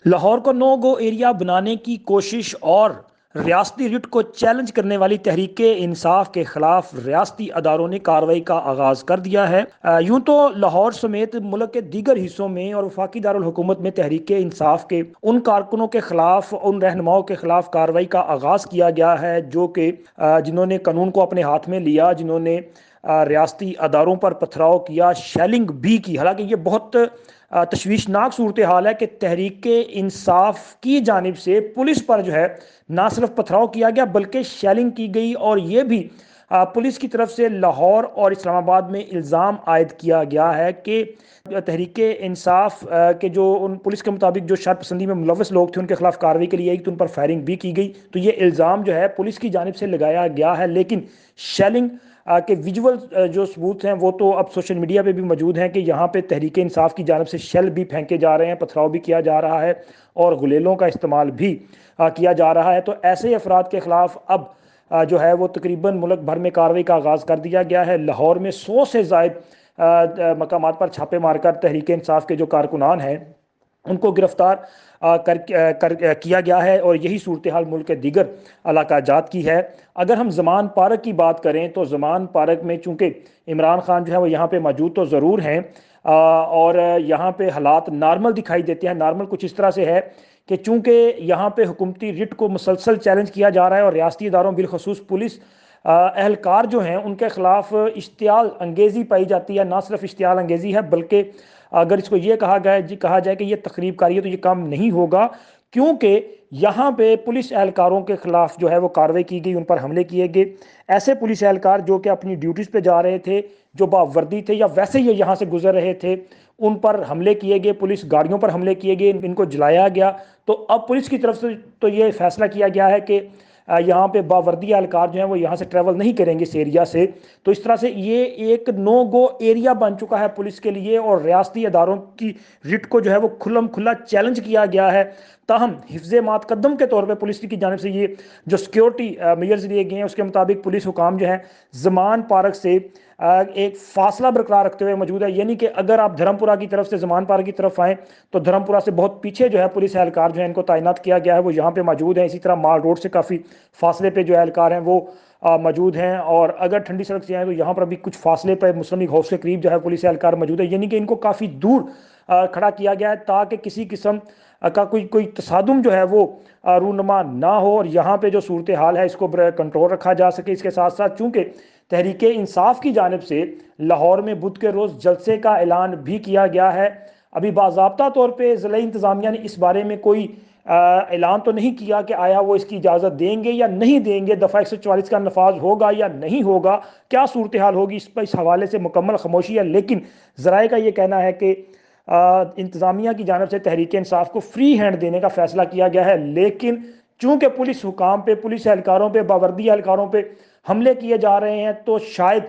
لاہور کو نو گو ایریا بنانے کی کوشش اور ریاستی رٹ کو چیلنج کرنے والی تحریک انصاف کے خلاف ریاستی اداروں نے کارروائی کا آغاز کر دیا ہے۔ یوں تو لاہور سمیت ملک کے دیگر حصوں میں اور وفاقی دارالحکومت میں تحریک انصاف کے ان کارکنوں کے خلاف، ان رہنماؤں کے خلاف کارروائی کا آغاز کیا گیا ہے جو کہ جنہوں نے قانون کو اپنے ہاتھ میں لیا، جنہوں نے ریاستی اداروں پر پتھراؤ کیا، شیلنگ بھی کی۔ حالانکہ یہ بہت تشویشناک صورتحال ہے کہ تحریک انصاف کی جانب سے پولیس پر جو ہے نہ صرف پتھراؤ کیا گیا بلکہ شیلنگ کی گئی، اور یہ بھی پولیس کی طرف سے لاہور اور اسلام آباد میں الزام عائد کیا گیا ہے کہ تحریک انصاف کے جو ان پولیس کے مطابق جو شرط پسندی میں ملوث لوگ تھے ان کے خلاف کارروائی کے لیے ایک تو ان پر فائرنگ بھی کی گئی۔ تو یہ الزام جو ہے پولیس کی جانب سے لگایا گیا ہے، لیکن شیلنگ کہ ویژول جو ثبوت ہیں وہ تو اب سوشل میڈیا پہ بھی موجود ہیں کہ یہاں پہ تحریک انصاف کی جانب سے شیل بھی پھینکے جا رہے ہیں، پتھراؤ بھی کیا جا رہا ہے اور غلیلوں کا استعمال بھی کیا جا رہا ہے۔ تو ایسے افراد کے خلاف اب جو ہے وہ تقریباً ملک بھر میں کارروائی کا آغاز کر دیا گیا ہے۔ لاہور میں 100 سے زائد مقامات پر چھاپے مار کر تحریک انصاف کے جو کارکنان ہیں ان کو گرفتار کیا گیا ہے، اور یہی صورتحال ملک کے دیگر علاقہ جات کی ہے۔ اگر ہم زمان پارک کی بات کریں تو زمان پارک میں چونکہ عمران خان جو ہے وہ یہاں پہ موجود تو ضرور ہیں، اور یہاں پہ حالات نارمل دکھائی دیتے ہیں۔ نارمل کچھ اس طرح سے ہے کہ چونکہ یہاں پہ حکومتی رٹ کو مسلسل چیلنج کیا جا رہا ہے اور ریاستی اداروں بالخصوص پولیس اہلکار جو ہیں ان کے خلاف اشتعال انگیزی پائی جاتی ہے۔ نہ صرف اشتعال انگیزی ہے بلکہ اگر اس کو یہ کہا جائے کہ یہ تخریب کاری ہے تو یہ کام نہیں ہوگا، کیونکہ یہاں پہ پولیس اہلکاروں کے خلاف جو ہے وہ کارروائی کی گئی، ان پر حملے کیے گئے۔ ایسے پولیس اہلکار جو کہ اپنی ڈیوٹیز پہ جا رہے تھے، جو باوردی تھے یا ویسے ہی یہاں سے گزر رہے تھے، ان پر حملے کیے گئے، پولیس گاڑیوں پر حملے کیے گئے، ان کو جلایا گیا۔ تو اب پولیس کی طرف سے تو یہ فیصلہ کیا گیا ہے کہ یہاں پہ باوردی اہلکار جو ہیں وہ یہاں سے ٹریول نہیں کریں گے اس ایریا سے۔ تو اس طرح سے یہ ایک نو گو ایریا بن چکا ہے پولیس کے لیے، اور ریاستی اداروں کی رٹ کو جو ہے وہ کھلم کھلا چیلنج کیا گیا ہے۔ تاہم حفظ مقدم کے طور پہ پولیس کی جانب سے یہ جو سیکیورٹی میئرز لیے گئے ہیں اس کے مطابق پولیس حکام جو ہیں زمان پارک سے ایک فاصلہ برقرار رکھتے ہوئے موجود ہے۔ یعنی کہ اگر آپ دھرمپورہ کی طرف سے زمان پارک کی طرف آئیں تو دھرمپورہ سے بہت پیچھے جو ہے پولیس اہلکار جو ہیں ان کو تعینات کیا گیا ہے، وہ یہاں پہ موجود ہیں۔ اسی طرح مال روڈ سے کافی فاصلے پہ جو اہلکار ہیں وہ موجود ہیں، اور اگر ٹھنڈی سڑک سے آئیں تو یہاں پر بھی کچھ فاصلے پہ مسلم لیگ ہاؤس کے قریب جو ہے پولیس اہلکار موجود ہے۔ یعنی کہ ان کو کافی دور کھڑا کیا گیا ہے تاکہ کسی قسم کا کوئی تصادم جو ہے وہ رونما نہ ہو، اور یہاں پہ جو صورتحال ہے اس کو کنٹرول رکھا جا سکے۔ اس کے ساتھ ساتھ چونکہ تحریک انصاف کی جانب سے لاہور میں بدھ کے روز جلسے کا اعلان بھی کیا گیا ہے۔ ابھی باضابطہ طور پہ ضلعی انتظامیہ نے اس بارے میں کوئی اعلان تو نہیں کیا کہ آیا وہ اس کی اجازت دیں گے یا نہیں دیں گے، دفعہ 144 کا نفاذ ہوگا یا نہیں ہوگا، کیا صورتحال ہوگی، اس پر اس حوالے سے مکمل خاموشی ہے۔ لیکن ذرائع کا یہ کہنا ہے کہ انتظامیہ کی جانب سے تحریک انصاف کو فری ہینڈ دینے کا فیصلہ کیا گیا ہے، لیکن چونکہ پولیس حکام پہ، پولیس اہلکاروں پہ، باوردی اہلکاروں پہ حملے کیے جا رہے ہیں تو شاید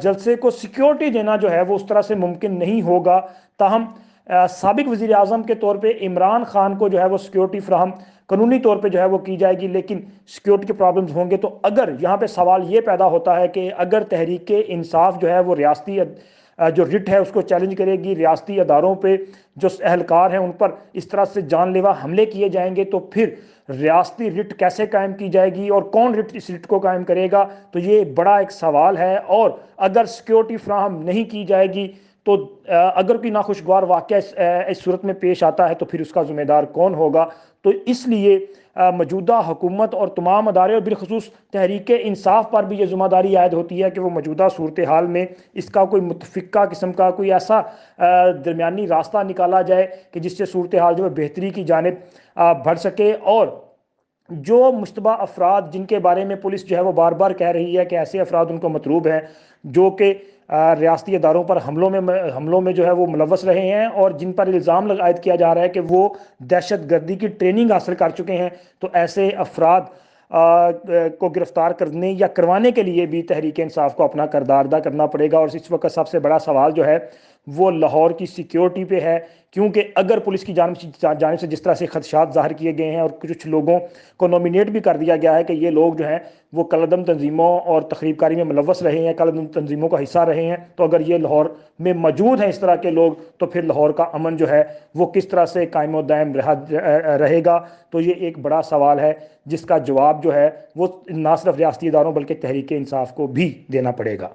جلسے کو سیکیورٹی دینا جو ہے وہ اس طرح سے ممکن نہیں ہوگا۔ تاہم سابق وزیر اعظم کے طور پہ عمران خان کو جو ہے وہ سیکیورٹی فراہم قانونی طور پہ جو ہے وہ کی جائے گی، لیکن سیکیورٹی کے پرابلمز ہوں گے۔ تو اگر یہاں پہ سوال یہ پیدا ہوتا ہے کہ اگر تحریک انصاف جو ہے وہ ریاستی جو رٹ ہے اس کو چیلنج کرے گی، ریاستی اداروں پہ جو اہلکار ہیں ان پر اس طرح سے جان لیوا حملے کیے جائیں گے، تو پھر ریاستی رٹ کیسے قائم کی جائے گی اور کون اس رٹ کو قائم کرے گا؟ تو یہ بڑا ایک سوال ہے، اور اگر سیکیورٹی فراہم نہیں کی جائے گی تو اگر کوئی ناخوشگوار واقعہ اس صورت میں پیش آتا ہے تو پھر اس کا ذمہ دار کون ہوگا؟ تو اس لیے موجودہ حکومت اور تمام ادارے اور بالخصوص تحریک انصاف پر بھی یہ ذمہ داری عائد ہوتی ہے کہ وہ موجودہ صورتحال میں اس کا کوئی متفقہ قسم کا کوئی ایسا درمیانی راستہ نکالا جائے کہ جس سے صورتحال جو ہے بہتری کی جانب بڑھ سکے، اور جو مشتبہ افراد جن کے بارے میں پولیس جو ہے وہ بار بار کہہ رہی ہے کہ ایسے افراد ان کو مطلوب ہیں جو کہ ریاستی اداروں پر حملوں میں جو ہے وہ ملوث رہے ہیں اور جن پر الزام عائد کیا جا رہا ہے کہ وہ دہشت گردی کی ٹریننگ حاصل کر چکے ہیں، تو ایسے افراد کو گرفتار کرنے یا کروانے کے لیے بھی تحریک انصاف کو اپنا کردار ادا کرنا پڑے گا۔ اور اس وقت سب سے بڑا سوال جو ہے وہ لاہور کی سیکیورٹی پہ ہے کیونکہ اگر پولیس کی جانب سے جس طرح سے خدشات ظاہر کیے گئے ہیں اور کچھ لوگوں کو نومینیٹ بھی کر دیا گیا ہے کہ یہ لوگ جو ہیں وہ کالعدم تنظیموں اور تخریب کاری میں ملوث رہے ہیں، کالعدم تنظیموں کا حصہ رہے ہیں، تو اگر یہ لاہور میں موجود ہیں اس طرح کے لوگ، تو پھر لاہور کا امن جو ہے وہ کس طرح سے قائم و دائم رہے گا؟ تو یہ ایک بڑا سوال ہے جس کا جواب جو ہے وہ نہ صرف ریاستی اداروں بلکہ تحریک انصاف کو بھی دینا پڑے گا۔